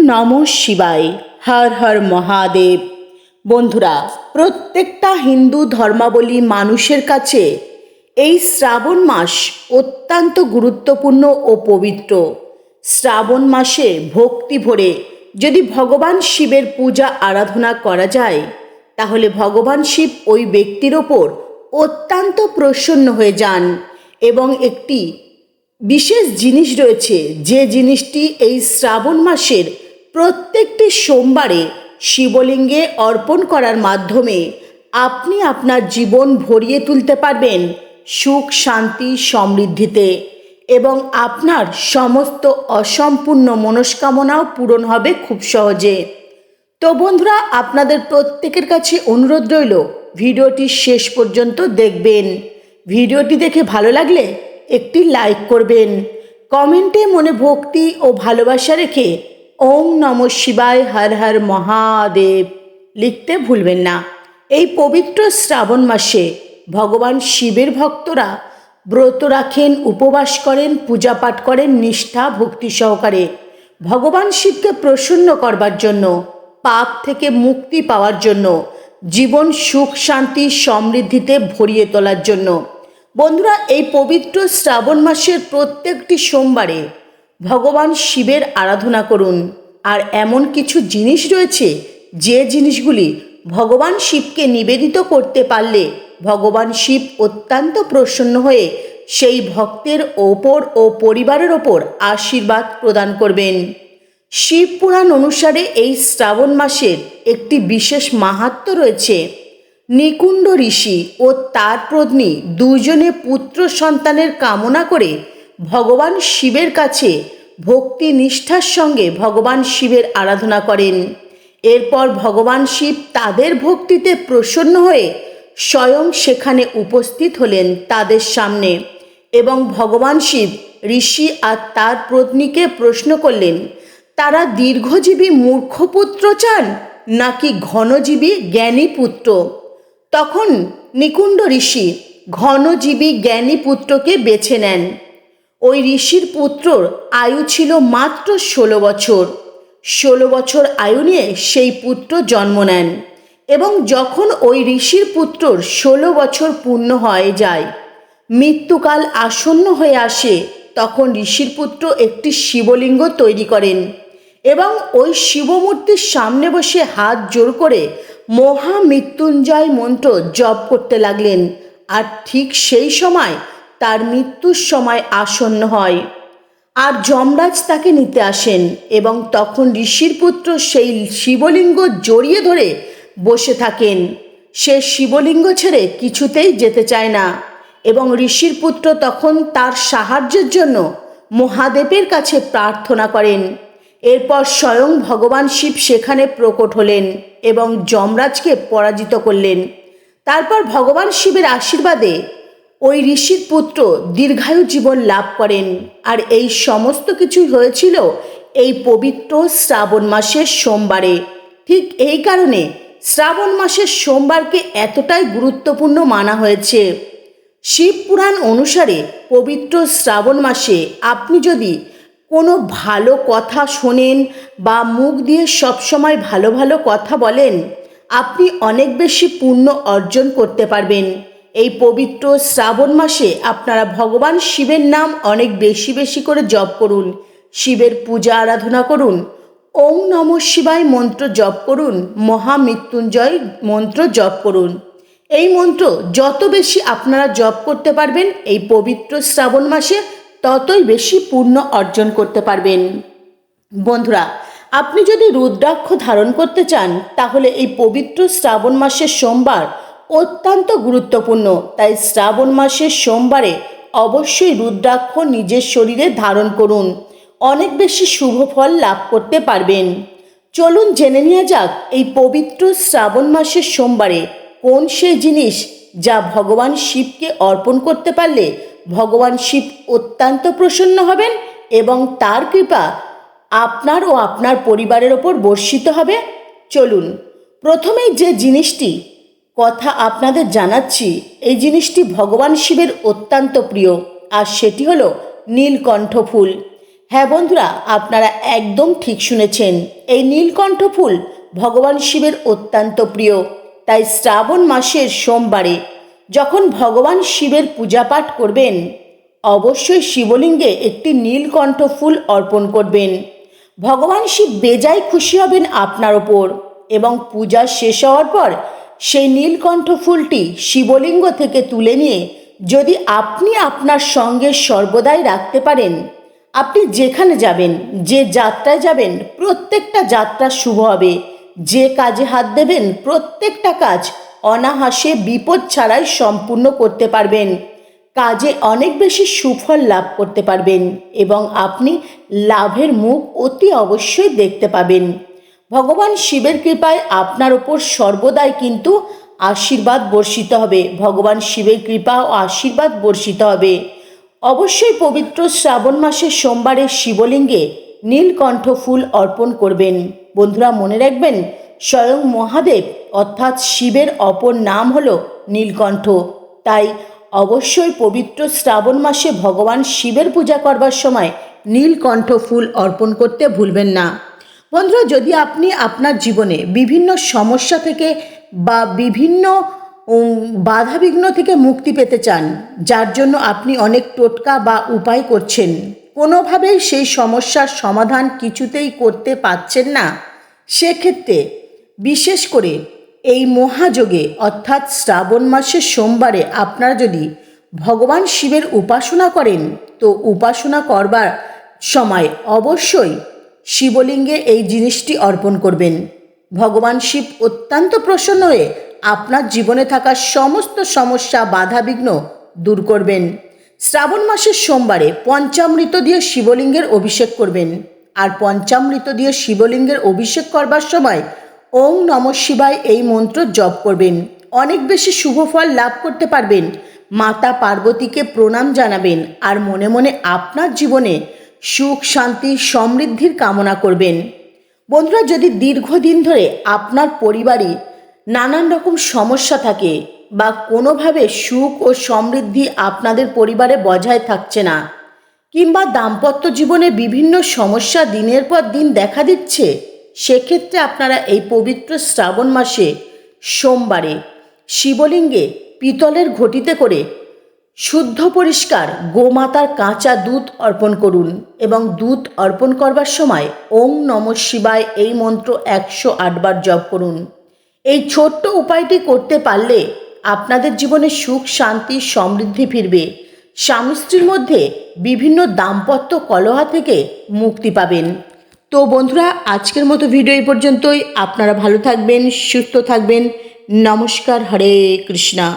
নমঃ শিবায়। হর হর মহাদেব। বন্ধুরা, প্রত্যেকটা হিন্দু ধর্মাবলম্বী মানুষের কাছে এই শ্রাবণ মাস অত্যন্ত গুরুত্বপূর্ণ ও পবিত্র। শ্রাবণ মাসে ভক্তি ভরে যদি ভগবান শিবের পূজা আরাধনা করা যায়, তাহলে ভগবান শিব ওই ব্যক্তির ওপর অত্যন্ত প্রসন্ন হয়ে যান। এবং একটি বিশেষ জিনিস রয়েছে, যে জিনিসটি এই শ্রাবণ মাসের প্রত্যেকটি সোমবারে শিবলিঙ্গে অর্পণ করার মাধ্যমে আপনি আপনার জীবন ভরিয়ে তুলতে পারবেন সুখ, শান্তি, সমৃদ্ধিতে, এবং আপনার সমস্ত অসম্পূর্ণ মনস্কামনাও পূরণ হবে খুব সহজে। তো বন্ধুরা, আপনাদের প্রত্যেকের কাছে অনুরোধ রইল ভিডিওটি শেষ পর্যন্ত দেখবেন। ভিডিওটি দেখে ভালো লাগলে একটি লাইক করবেন, কমেন্টে মনে ভক্তি ও ভালোবাসা রেখে ওম নমঃ শিবায়, হর হর মহাদেব লিখতে ভুলবেন না। এই পবিত্র শ্রাবণ মাসে ভগবান শিবের ভক্তরা ব্রত রাখেন, উপবাস করেন, পূজা পাঠ করেন নিষ্ঠা ভক্তি সহকারে ভগবান শিবকে প্রসন্ন করবার জন্য, পাপ থেকে মুক্তি পাওয়ার জন্য, জীবন সুখ শান্তি সমৃদ্ধিতে ভরিয়ে তোলার জন্য। বন্ধুরা, এই পবিত্র শ্রাবণ মাসের প্রত্যেকটি সোমবারে ভগবান শিবের আরাধনা করুন। আর এমন কিছু জিনিস রয়েছে, যে জিনিসগুলি ভগবান শিবকে নিবেদিত করতে পারলে ভগবান শিব অত্যন্ত প্রসন্ন হয়ে সেই ভক্তের ওপর ও পরিবারের ওপর আশীর্বাদ প্রদান করবেন। শিব পুরাণ অনুসারে এই শ্রাবণ মাসের একটি বিশেষ মাহাত্ম্য রয়েছে। নিকুণ্ড ঋষি ও তার পত্নী দুজনে পুত্র সন্তানের কামনা করে ভগবান শিবের কাছে ভক্তি নিষ্ঠার সঙ্গে ভগবান শিবের আরাধনা করেন। এরপর ভগবান শিব তাদের ভক্তিতে প্রসন্ন হয়ে স্বয়ং সেখানে উপস্থিত হলেন তাদের সামনে, এবং ভগবান শিব ঋষি আর তার পত্নীকে প্রশ্ন করলেন, তারা দীর্ঘজীবী মূর্খ পুত্র চান নাকি ঘনজীবী জ্ঞানী পুত্র? তখন নিকুণ্ড ঋষি ঘনজীবী জ্ঞানী পুত্রকে বেছে নেন। ওই ঋষির পুত্রর আয়ু ছিল মাত্র 16 বছর। 16 বছর আয়ু নিয়ে সেই পুত্র জন্ম নেন, এবং যখন ওই ঋষির পুত্রর 16 বছর পূর্ণ হয়ে যায়, মৃত্যুকাল আসন্ন হয়ে আসে, তখন ঋষির পুত্র একটি শিবলিঙ্গ তৈরি করেন এবং ওই শিবমূর্তির সামনে বসে হাত জোর করে মহামৃত্যুঞ্জয় মন্ত্র জপ করতে লাগলেন। আর ঠিক সেই সময় তার মৃত্যুর সময় আসন্ন হয়, আর যমরাজ তাকে নিতে আসেন, এবং তখন ঋষির পুত্র সেই শিবলিঙ্গ জড়িয়ে ধরে বসে থাকেন। সে শিবলিঙ্গ ছেড়ে কিছুতেই যেতে চায় না, এবং ঋষির পুত্র তখন তার সাহায্যের জন্য মহাদেবের কাছে প্রার্থনা করেন। এরপর স্বয়ং ভগবান শিব সেখানে প্রকট হলেন এবং যমরাজকে পরাজিত করলেন। তারপর ভগবান শিবের আশীর্বাদে ওই ঋষির পুত্র দীর্ঘায়ু জীবন লাভ করেন। আর এই সমস্ত কিছুই হয়েছিল এই পবিত্র শ্রাবণ মাসের সোমবারে। ঠিক এই কারণে শ্রাবণ মাসের সোমবারকে এতটাই গুরুত্বপূর্ণ মানা হয়েছে। শিব পুরাণ অনুসারে পবিত্র শ্রাবণ মাসে আপনি যদি কোনো ভালো কথা শোনেন বা মুখ দিয়ে সবসময় ভালো ভালো কথা বলেন, আপনি অনেক বেশি পুণ্য অর্জন করতে পারবেন। এই পবিত্র শ্রাবণ মাসে আপনারা ভগবান শিবের নাম অনেক বেশি বেশি করে জপ করুন, শিবের পূজা আরাধনা করুন, ওম নমঃ শিবায় মন্ত্র জপ করুন, মহামৃত্যুঞ্জয় মন্ত্র জপ করুন। এই মন্ত্র যত বেশি আপনারা জপ করতে পারবেন এই পবিত্র শ্রাবণ মাসে, ততই বেশি পুণ্য অর্জন করতে পারবেন। বন্ধুরা, আপনি যদি রুদ্রাক্ষ ধারণ করতে চান, তাহলে এই পবিত্র শ্রাবণ মাসের সোমবার অত্যন্ত গুরুত্বপূর্ণ। তাই শ্রাবণ মাসের সোমবারে অবশ্যই রুদ্রাক্ষ নিজের শরীরে ধারণ করুন, অনেক বেশি শুভ ফল লাভ করতে পারবেন। চলুন জেনে নেওয়া যাক এই পবিত্র শ্রাবণ মাসের সোমবারে কোন সেই জিনিস যা ভগবান শিবকে অর্পণ করতে পারলে ভগবান শিব অত্যন্ত প্রসন্ন হবেন এবং তার কৃপা আপনার ও আপনার পরিবারের ওপর বর্ষিত হবে। চলুন, প্রথমেই যে জিনিসটি কথা আপনাদের জানাচ্ছি, এই জিনিসটি ভগবান শিবের অত্যন্ত প্রিয়, আর সেটি হলো নীলকণ্ঠ ফুল। হ্যাঁ বন্ধুরা, আপনারা একদম ঠিক শুনেছেন। এই নীলকণ্ঠ ফুল ভগবান শিবের অত্যন্ত প্রিয়। তাই শ্রাবণ মাসের সোমবারে যখন ভগবান শিবের পূজা পাঠ করবেন, অবশ্যই শিবলিঙ্গে একটি নীলকণ্ঠ ফুল অর্পণ করবেন। ভগবান শিব বেজায় খুশি হবেন আপনার ওপর, এবং পূজা শেষ হওয়ার পর সেই নীলকণ্ঠ ফুলটি শিবলিঙ্গ থেকে তুলে নিয়ে যদি আপনি আপনার সঙ্গে সর্বদাই রাখতে পারেন, আপনি যেখানে যাবেন, যে যাত্রায় যাবেন, প্রত্যেকটা যাত্রা শুভ হবে। যে কাজে হাত দেবেন, প্রত্যেকটা কাজ অনায়াসে বিপদ ছাড়াই সম্পূর্ণ করতে পারবেন। কাজে অনেক বেশি সুফল লাভ করতে পারবেন এবং আপনি লাভের মুখ অতি অবশ্যই দেখতে পাবেন। ভগবান শিবের কৃপায় আপনার ওপর সর্বদাই কিন্তু আশীর্বাদ বর্ষিত হবে। ভগবান শিবের কৃপা ও আশীর্বাদ বর্ষিত হবে। অবশ্যই পবিত্র শ্রাবণ মাসের সোমবারে শিবলিঙ্গে নীলকণ্ঠ ফুল অর্পণ করবেন। বন্ধুরা মনে রাখবেন, স্বয়ং মহাদেব অর্থাৎ শিবের অপর নাম হলো নীলকণ্ঠ। তাই অবশ্যই পবিত্র শ্রাবণ মাসে ভগবান শিবের পূজা করবার সময় নীলকণ্ঠ ফুল অর্পণ করতে ভুলবেন না। বন্ধুরা, যদি আপনি আপনার জীবনে বিভিন্ন সমস্যা থেকে বা বিভিন্ন বাধাবিঘ্ন থেকে মুক্তি পেতে চান, যার জন্য আপনি অনেক টোটকা বা উপায় করছেন, কোনোভাবেই সেই সমস্যার সমাধান কিছুতেই করতে পারছেন না, সেক্ষেত্রে বিশেষ করে এই মহাযোগে অর্থাৎ শ্রাবণ মাসের সোমবারে আপনারা যদি ভগবান শিবের উপাসনা করেন, তো উপাসনা করবার সময় অবশ্যই শিবলিঙ্গে এই জিনিসটি অর্পণ করবেন। ভগবান শিব অত্যন্ত প্রসন্ন হয়ে আপনার জীবনে থাকা সমস্ত সমস্যা বাধাবিঘ্ন দূর করবেন। শ্রাবণ মাসের সোমবারে পঞ্চামৃত দিয়ে শিবলিঙ্গের অভিষেক করবেন। আর পঞ্চামৃত দিয়ে শিবলিঙ্গের অভিষেক করবার সময় ওং নমঃ শিবায় এই মন্ত্র জপ করবেন। অনেক বেশি শুভ ফল লাভ করতে পারবেন। মাতা পার্বতীকে প্রণাম জানাবেন আর মনে মনে আপনার জীবনে সুখ শান্তি সমৃদ্ধির কামনা করবেন। বন্ধুরা, যদি দীর্ঘদিন ধরে আপনার পরিবারে নানান রকম সমস্যা থাকে বা কোনোভাবে সুখ ও সমৃদ্ধি আপনাদের পরিবারে বজায় থাকছে না, কিংবা দাম্পত্য জীবনে বিভিন্ন সমস্যা দিনের পর দিন দেখা দিচ্ছে, সেক্ষেত্রে আপনারা এই পবিত্র শ্রাবণ মাসে সোমবারে শিবলিঙ্গে পিতলের ঘটিতে করে শুদ্ধ পরিষ্কার গোমাতার কাঁচা দুধ অর্পণ করুন এবং দুধ অর্পণ করবার সময় ওং নমঃ শিবায় এই মন্ত্র 108 বার জপ করুন। এই ছোট্ট উপায়টি করতে পারলে আপনাদের জীবনে সুখ শান্তি সমৃদ্ধি ফিরবে। স্বামী স্ত্রীর মধ্যে বিভিন্ন দাম্পত্য কলহ থেকে মুক্তি পাবেন। তো বন্ধুরা, আজকের মতো ভিডিও এই পর্যন্তই। আপনারা ভালো থাকবেন, সুস্থ থাকবেন। নমস্কার। হরে কৃষ্ণা।